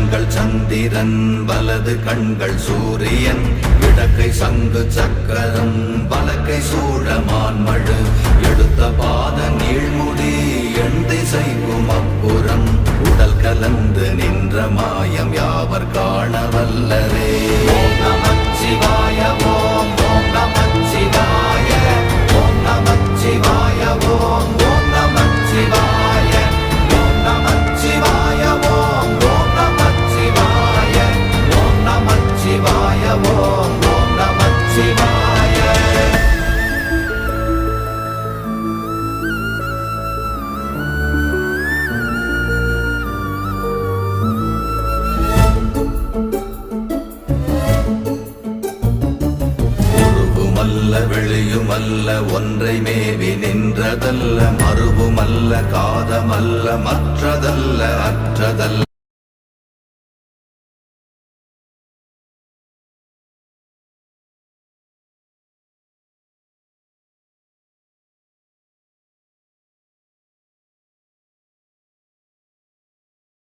கண்கள் சந்திரன் வலது கண்கள் சூரியன் இடக்கை சங்கு சக்கரம் வலக்கை சூழமான்மழு எடுத்த பாத நீழ்முடி எண் திசைக்கும் அப்புறம் உடல் கலந்து நின்ற மாயம் யாவர் காண வல்லரே. ஓம் நமச்சிவாய ஓம் ஓம் நமச்சிவாய ஓம் நமச்சிவாய ஓம் ஓம் நமச்சிவாய ஓம் நமச்சிவாய ஓம் ஓம் நமச்சிவாய ஓம் நமச்சிவாய ஓம் ஓம் நமச்சிவாய. வெளியுமல்ல ஒன்றை மேவி நின்றதல்ல மறுவுமல்ல காதமல்ல மற்றதல்ல அற்றதல்ல